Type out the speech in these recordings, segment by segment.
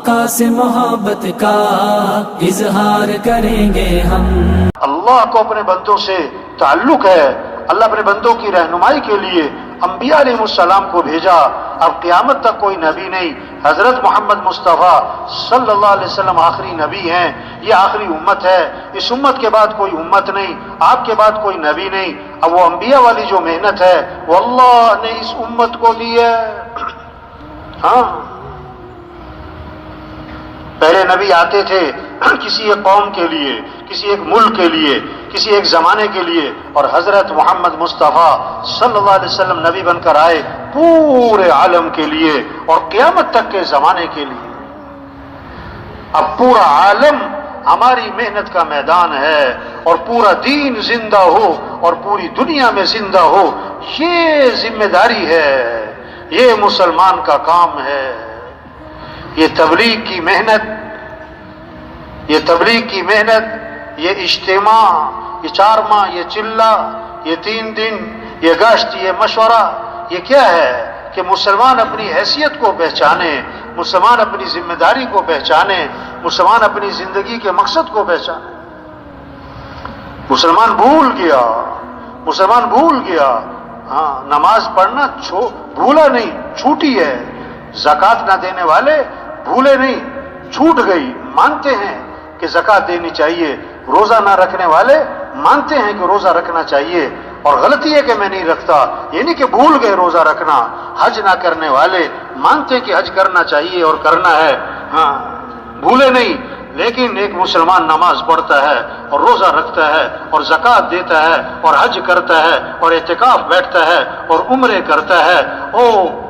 آقا سے محبت کا اظہار کریں گے ہم۔ اللہ کو اپنے بندوں سے تعلق ہے، اللہ اپنے بندوں کی رہنمائی کے لیے انبیاء علیہ السلام کو بھیجا۔ اب قیامت تک کوئی نبی نہیں، حضرت محمد مصطفیٰ صلی اللہ علیہ وسلم آخری نبی ہیں، یہ آخری امت ہے، اس امت کے بعد کوئی امت نہیں، آپ کے بعد کوئی نبی نہیں۔ اب وہ انبیاء والی جو محنت ہے وہ اللہ نے اس امت کو دی ہے۔ ہاں، پہلے نبی آتے تھے کسی ایک قوم کے لیے، کسی ایک ملک کے لیے، کسی ایک زمانے کے لیے، اور حضرت محمد مصطفیٰ صلی اللہ علیہ وسلم نبی بن کر آئے پورے عالم کے لیے اور قیامت تک کے زمانے کے لیے۔ اب پورا عالم ہماری محنت کا میدان ہے، اور پورا دین زندہ ہو اور پوری دنیا میں زندہ ہو، یہ ذمہ داری ہے، یہ مسلمان کا کام ہے۔ یہ تبلیغ کی محنت، یہ تبلیغ کی محنت، یہ اجتماع، یہ 4 ماہ، یہ چلہ، یہ 3 دن، یہ گشت، یہ مشورہ، یہ کیا ہے کہ مسلمان اپنی حیثیت کو پہچانے، مسلمان اپنی ذمہ داری کو پہچانے، مسلمان اپنی زندگی کے مقصد کو پہچانے۔ مسلمان بھول گیا، ہاں، نماز پڑھنا بھولا نہیں، چھوٹی ہے۔ زکوٰۃ نہ دینے والے بھولے نہیں، چھوٹ گئی، مانتے ہیں کہ زکوٰۃ دینی چاہیے۔ روزہ نہ رکھنے والے مانتے ہیں کہ روزہ رکھنا چاہیے، اور غلطی ہے کہ میں نہیں رکھتا، یہ نہیں کہ بھول گئے روزہ رکھنا۔ حج نہ کرنے والے مانتے ہیں کہ حج کرنا چاہیے اور کرنا ہے، ہاں، بھولے نہیں۔ لیکن ایک مسلمان نماز پڑھتا ہے اور روزہ رکھتا ہے اور زکوٰۃ دیتا ہے اور حج کرتا ہے اور اعتکاف بیٹھتا ہے اور عمرے کرتا ہے،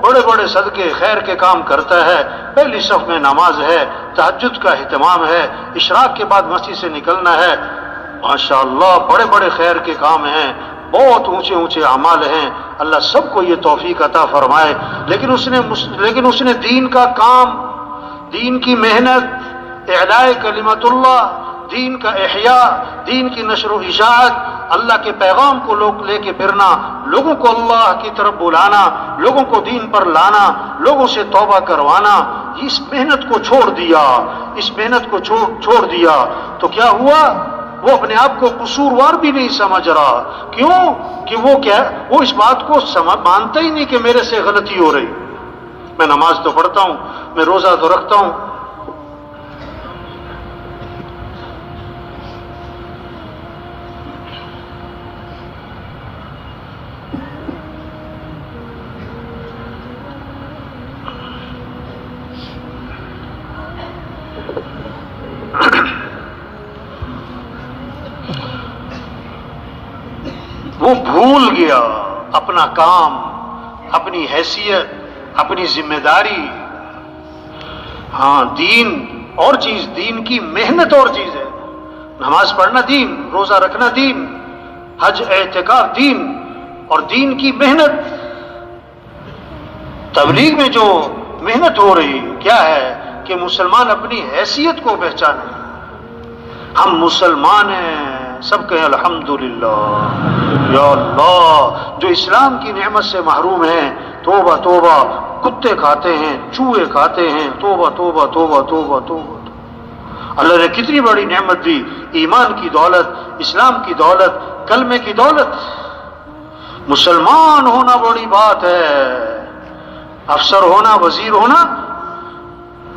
بڑے بڑے صدقے خیر کے کام کرتا ہے، پہلی صف میں نماز ہے، تہجد کا اہتمام ہے، اشراق کے بعد مسجد سے نکلنا ہے، ماشاءاللہ بڑے بڑے خیر کے کام ہیں، بہت اونچے اونچے اعمال ہیں، اللہ سب کو یہ توفیق عطا فرمائے۔ لیکن اس نے دین کا کام، دین کی محنت، اعلاء کلمت اللہ، دین کا احیاء، دین کی نشر و اشاعت، اللہ کے پیغام کو لوگ لے کے پھرنا، لوگوں کو اللہ کی طرف بلانا، لوگوں کو دین پر لانا، لوگوں سے توبہ کروانا، اس محنت کو چھوڑ دیا تو کیا ہوا؟ وہ اپنے آپ کو قصوروار بھی نہیں سمجھ رہا۔ کیوں کہ وہ اس بات کو مانتا ہی نہیں کہ میرے سے غلطی ہو رہی۔ میں نماز تو پڑھتا ہوں، میں روزہ تو رکھتا ہوں، وہ بھول گیا اپنا کام، اپنی حیثیت، اپنی ذمہ داری۔ ہاں، دین اور چیز، دین کی محنت اور چیز ہے۔ نماز پڑھنا دین، روزہ رکھنا دین، حج اعتکاف دین، اور دین کی محنت۔ تبلیغ میں جو محنت ہو رہی کیا ہے کہ مسلمان اپنی حیثیت کو پہچانے۔ ہم مسلمان ہیں، سب کہیں الحمدللہ، یا اللہ۔ جو اسلام کی نعمت سے محروم ہیں، توبہ توبہ، کتے کھاتے ہیں، چوہے کھاتے ہیں، توبہ توبہ توبہ توبہ توبہ۔ اللہ نے کتنی بڑی نعمت دی، ایمان کی دولت، اسلام کی دولت، کلمے کی دولت۔ مسلمان ہونا بڑی بات ہے، افسر ہونا، وزیر ہونا،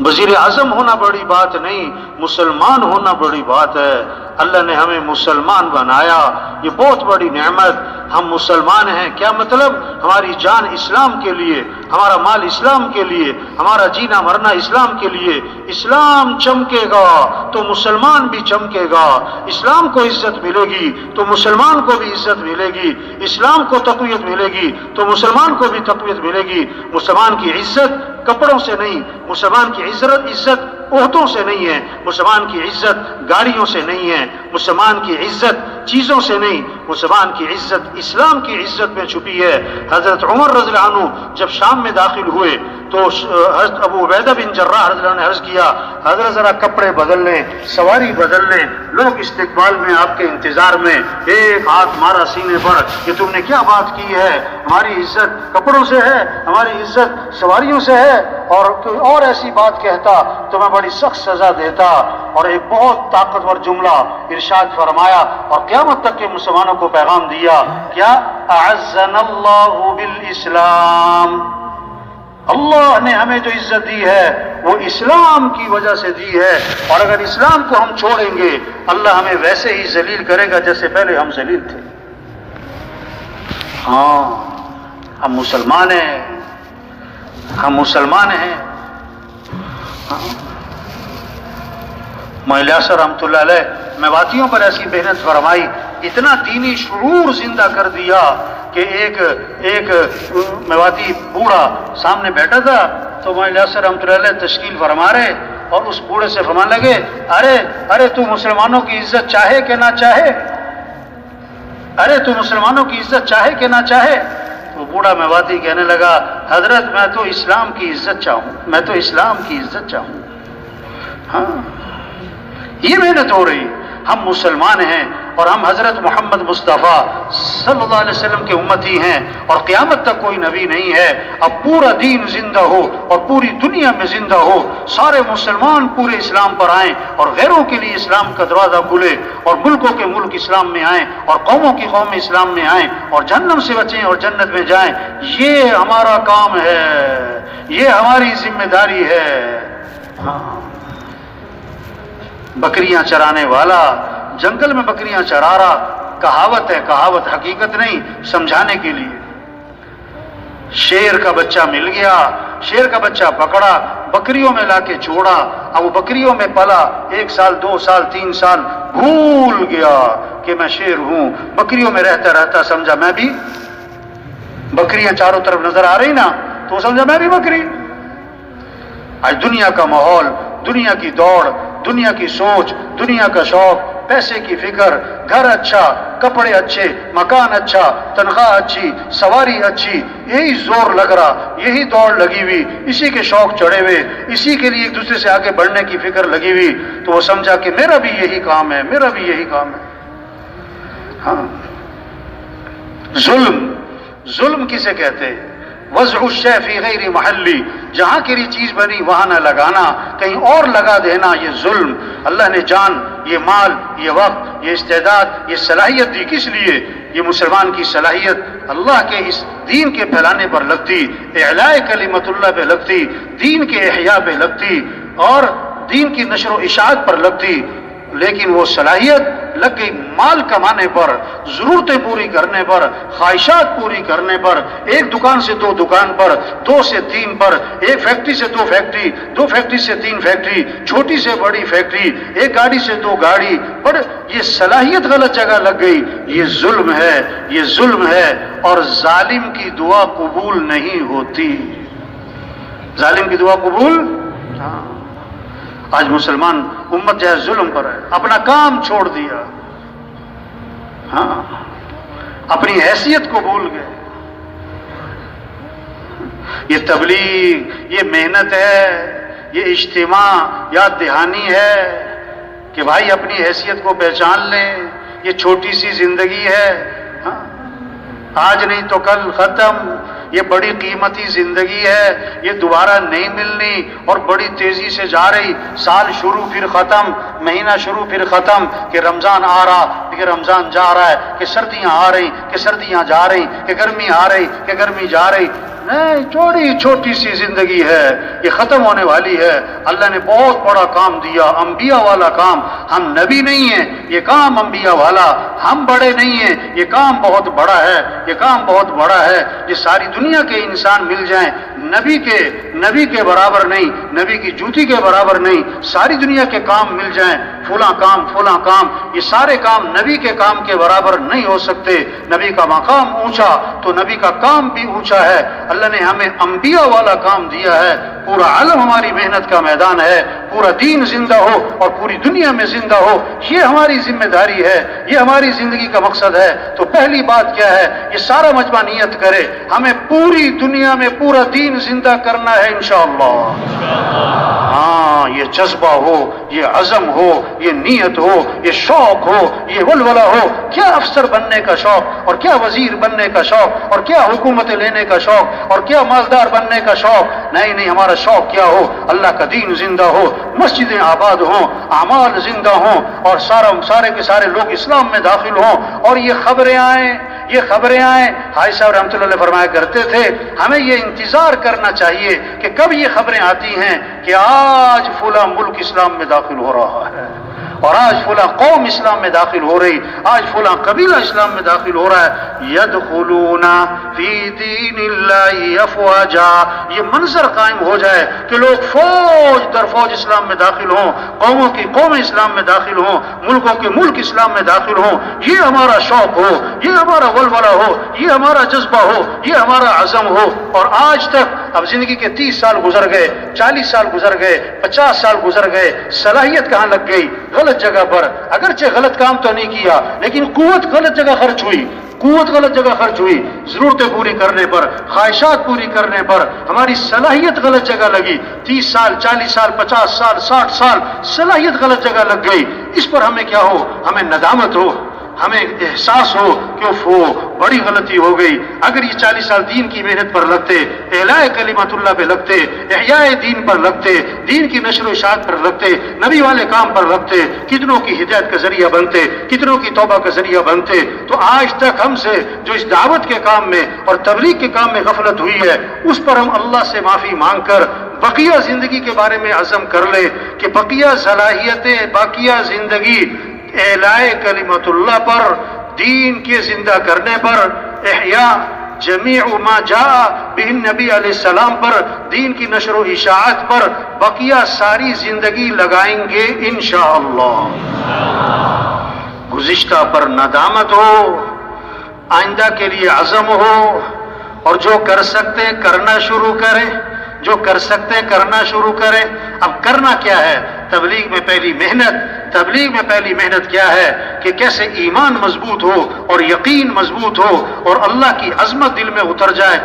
وزیر اعظم ہونا بڑی بات نہیں، مسلمان ہونا بڑی بات ہے۔ اللہ نے ہمیں مسلمان بنایا، یہ بہت بڑی نعمت۔ ہم مسلمان ہیں، کیا مطلب؟ ہماری جان اسلام کے لیے، ہمارا مال اسلام کے لیے، ہمارا جینا مرنا اسلام کے لیے۔ اسلام چمکے گا تو مسلمان بھی چمکے گا، اسلام کو عزت ملے گی تو مسلمان کو بھی عزت ملے گی، اسلام کو تقویت ملے گی تو مسلمان کو بھی تقویت ملے گی۔ مسلمان کی عزت کپڑوں سے نہیں، مسلمان کی عزت عہدوں سے نہیں ہے، مسلمان کی عزت گاڑیوں سے نہیں ہے، مسلمان کی عزت چیزوں سے نہیں، مسلمان کی عزت اسلام کی عزت میں چھپی ہے۔ حضرت عمر رضی اللہ عنہ جب شام میں داخل ہوئے تو حضرت ابو عبیدہ بن جراح رضی اللہ عنہ نے عرض کیا حضرت ذرا کپڑے بدل لیں، سواری بدل لیں، لوگ استقبال میں آپ کے انتظار میں، ایک ہاتھ مارا سینے پر کہ تم نے کیا بات کی ہے، ہماری عزت کپڑوں سے ہے، ہماری عزت سواریوں سے ہے، اور کوئی اور ایسی بات کہتا تو میں بڑی سخت سزا دیتا۔ اور ایک بہت طاقتور جملہ ارشاد فرمایا اور قیامت تک کے مسلمانوں کو پیغام دیا، کیا اعزنا اللہ بالاسلام، اللہ نے ہمیں جو عزت دی ہے وہ اسلام کی وجہ سے دی ہے، اور اگر اسلام کو ہم چھوڑیں گے اللہ ہمیں ویسے ہی ذلیل کرے گا جیسے پہلے ہم ذلیل تھے۔ ہاں ہم مسلمان ہیں، ہم مسلمان ہیں۔ الیاس رحمۃ اللہ علیہ میواتیوں پر ایسی محنت فرمائی، اتنا دینی شعور زندہ کر دیا کہ ایک میواتی بوڑھا سامنے بیٹھا تھا تو الیاس رحمۃ اللہ علیہ تشکیل فرما رہے اور اس بوڑھے سے فرمانے لگے، ارے تو مسلمانوں کی عزت چاہے کہ نہ چاہے، ارے تو مسلمانوں کی عزت چاہے کہ نہ چاہے۔ وہ بوڑھا میواتی کہنے لگا، حضرت میں تو اسلام کی عزت چاہوں، میں تو اسلام کی عزت چاہوں۔ ہاں یہ محنت ہو رہی، ہم مسلمان ہیں اور ہم حضرت محمد مصطفیٰ صلی اللہ علیہ وسلم کے امتی ہیں، اور قیامت تک کوئی نبی نہیں ہے۔ اب پورا دین زندہ ہو اور پوری دنیا میں زندہ ہو، سارے مسلمان پورے اسلام پر آئیں اور غیروں کے لیے اسلام کا دروازہ کھلے، اور ملکوں کے ملک اسلام میں آئیں اور قوموں کی قوم اسلام میں آئیں، اور جہنم سے بچیں اور جنت میں جائیں۔ یہ ہمارا کام ہے، یہ ہماری ذمہ داری ہے۔ ہاں بکریاں چرانے والا جنگل میں بکریاں چرا رہا، کہاوت ہے، کہاوت حقیقت نہیں، سمجھانے کے لیے۔ شیر کا بچہ مل گیا، شیر کا بچہ پکڑا، بکریوں میں لا کے چھوڑا، اب وہ بکریوں میں پلا 1 سال 2 سال 3 سال، بھول گیا کہ میں شیر ہوں، بکریوں میں رہتا رہتا سمجھا میں بھی، بکریاں چاروں طرف نظر آ رہی نا تو سمجھا میں بھی بکری۔ آج دنیا کا ماحول، دنیا کی دوڑ، دنیا کی سوچ، دنیا کا شوق، پیسے کی فکر، گھر اچھا، کپڑے اچھے، مکان اچھا، تنخواہ اچھی، سواری اچھی، یہی زور لگ رہا، یہی دوڑ لگی ہوئی، اسی کے شوق چڑھے ہوئے، اسی کے لیے ایک دوسرے سے آگے بڑھنے کی فکر لگی ہوئی، تو وہ سمجھا کہ میرا بھی یہی کام ہے، میرا بھی یہی کام ہے۔ ہاں ظلم کسے کہتے ہیں؟ وضع الشیء فی غیر محلی، جہاں کے لیے چیز بنی وہاں نہ لگانا، کہیں اور لگا دینا، یہ ظلم۔ اللہ نے جان، یہ مال، یہ وقت، یہ استعداد، یہ صلاحیت دی کس لیے؟ یہ مسلمان کی صلاحیت اللہ کے اس دین کے پھیلانے پر لگتی، اعلاء کلمت اللہ پہ لگتی، دین کے احیاء پہ لگتی، اور دین کی نشر و اشاعت پر لگتی، لیکن وہ صلاحیت لگ گئی مال کمانے پر، ضرورتیں پوری کرنے پر، خواہشات پوری کرنے پر، ایک دکان سے 2 دکان پر، 2 سے 3 پر، ایک فیکٹری سے 2 فیکٹری، 2 فیکٹری سے 3 فیکٹری، چھوٹی سے بڑی فیکٹری، ایک گاڑی سے 2 گاڑی، پر یہ صلاحیت غلط جگہ لگ گئی، یہ ظلم ہے، یہ ظلم ہے، اور ظالم کی دعا قبول نہیں ہوتی، ظالم کی دعا قبول۔ آج مسلمان امت جو ہے ظلم پر ہے، اپنا کام چھوڑ دیا، ہاں اپنی حیثیت کو بھول گئے۔ یہ تبلیغ، یہ محنت ہے، یہ اجتماع یاد دہانی ہے کہ بھائی اپنی حیثیت کو پہچان لیں، یہ چھوٹی سی زندگی ہے، ہاں آج نہیں تو کل ختم، یہ بڑی قیمتی زندگی ہے، یہ دوبارہ نہیں ملنی، اور بڑی تیزی سے جا رہی، سال شروع پھر ختم، مہینہ شروع پھر ختم، کہ رمضان آ رہا کہ رمضان جا رہا ہے، کہ سردیاں آ رہی کہ سردیاں جا رہی، کہ گرمی آ رہی کہ گرمی جا رہی۔ نہیں، چھوٹی سی زندگی ہے، یہ ختم ہونے والی ہے۔ اللہ نے بہت بڑا کام دیا، انبیاء والا کام، ہم نبی نہیں ہیں، یہ کام انبیاء والا، ہم بڑے نہیں ہیں، یہ کام بہت بڑا ہے، یہ کام بہت بڑا ہے۔ یہ ساری دنیا کے انسان مل جائیں، نبی کے برابر نہیں، نبی کی جوتی کے برابر نہیں، ساری دنیا کے کام مل جائیں فلاں کام، یہ سارے کام نبی کے کام کے برابر نہیں ہو سکتے۔ نبی کا مقام اونچا تو نبی کا کام بھی اونچا ہے۔ اللہ نے ہمیں انبیاء والا کام دیا ہے، پورا عالم ہماری محنت کا میدان ہے، پورا دین زندہ ہو اور پوری دنیا میں زندہ ہو، یہ ہماری ذمہ داری ہے، یہ ہماری زندگی کا مقصد ہے۔ تو پہلی بات کیا ہے؟ یہ سارا مجمع نیت کرے ہمیں پوری دنیا میں پورا دین زندہ کرنا ہے انشاءاللہ۔ ہاں، یہ جذبہ ہو، یہ عزم ہو، یہ نیت ہو، یہ شوق ہو، یہ ولولہ ہو۔ کیا افسر بننے کا شوق، اور کیا وزیر بننے کا شوق، اور کیا حکومت لینے کا شوق، اور کیا مالدار بننے کا شوق۔ نہیں، ہمارا شوق کیا ہو؟ اللہ کا دین زندہ ہو، مسجدیں آباد ہوں، اعمال زندہ ہوں، اور سارے کے سارے لوگ اسلام میں داخل ہوں، اور یہ خبریں آئیں۔ حاجی صاحب رحمۃ اللہ علیہ فرمایا کرتے تھے ہمیں یہ انتظار کرنا چاہیے کہ کب یہ خبریں آتی ہیں کہ آج فلاں ملک اسلام میں داخل ہو رہا ہے، اور آج فلاں قوم اسلام میں داخل ہو رہی، آج فلاں قبیلہ اسلام میں داخل ہو رہا ہے۔ یدخلون فی دین اللہ افواجا، یہ منظر قائم ہو جائے کہ لوگ فوج در فوج اسلام میں داخل ہوں، قوموں کی قومیں اسلام میں داخل ہوں، ملکوں کے ملک اسلام میں داخل ہوں۔ یہ ہمارا شوق ہو، یہ ہمارا ولولہ ہو، یہ ہمارا جذبہ ہو، یہ ہمارا عزم ہو۔ اور آج تک اب زندگی کے 30 سال گزر گئے، 40 سال گزر گئے، 50 سال گزر گئے، صلاحیت کہاں لگ گئی؟ غلط جگہ پر۔ اگرچہ غلط کام تو نہیں کیا، لیکن قوت غلط جگہ خرچ ہوئی، ضرورتیں پوری کرنے پر، خواہشات پوری کرنے پر ہماری صلاحیت غلط جگہ لگی۔ 30 سال، 40 سال، 50 سال، 60 سال صلاحیت غلط جگہ لگ گئی۔ اس پر ہمیں کیا ہو؟ ہمیں ندامت ہو، ہمیں احساس ہو کہ بڑی غلطی ہو گئی۔ اگر یہ 40 سال دین کی محنت پر لگتے، اعلاء کلمت اللہ پہ لگتے، احیاء دین پر لگتے، دین کی نشر و اشاعت پر لگتے، نبی والے کام پر لگتے، کتنوں کی ہدایت کا ذریعہ بنتے، کتنوں کی توبہ کا ذریعہ بنتے۔ تو آج تک ہم سے جو اس دعوت کے کام میں اور تبلیغ کے کام میں غفلت ہوئی ہے، اس پر ہم اللہ سے معافی مانگ کر بقیہ زندگی کے بارے میں عزم کر لیں کہ بقیہ صلاحیتیں، بقیہ زندگی اعلاء کلمت اللہ پر، دین کے زندہ کرنے پر، احیاء جمیع ما جاء بہ نبی علیہ السلام پر، دین کی نشر و اشاعت پر بقیہ ساری زندگی لگائیں گے انشاءاللہ۔ گزشتہ پر ندامت ہو، آئندہ کے لیے عزم ہو، اور جو کر سکتے کرنا شروع کریں، کرنا شروع کریں۔ اب کرنا کیا ہے؟ تبلیغ میں پہلی محنت کیا ہے کہ کیسے ایمان مضبوط ہو اور یقین مضبوط ہو اور اللہ کی عظمت دل میں اتر جائے۔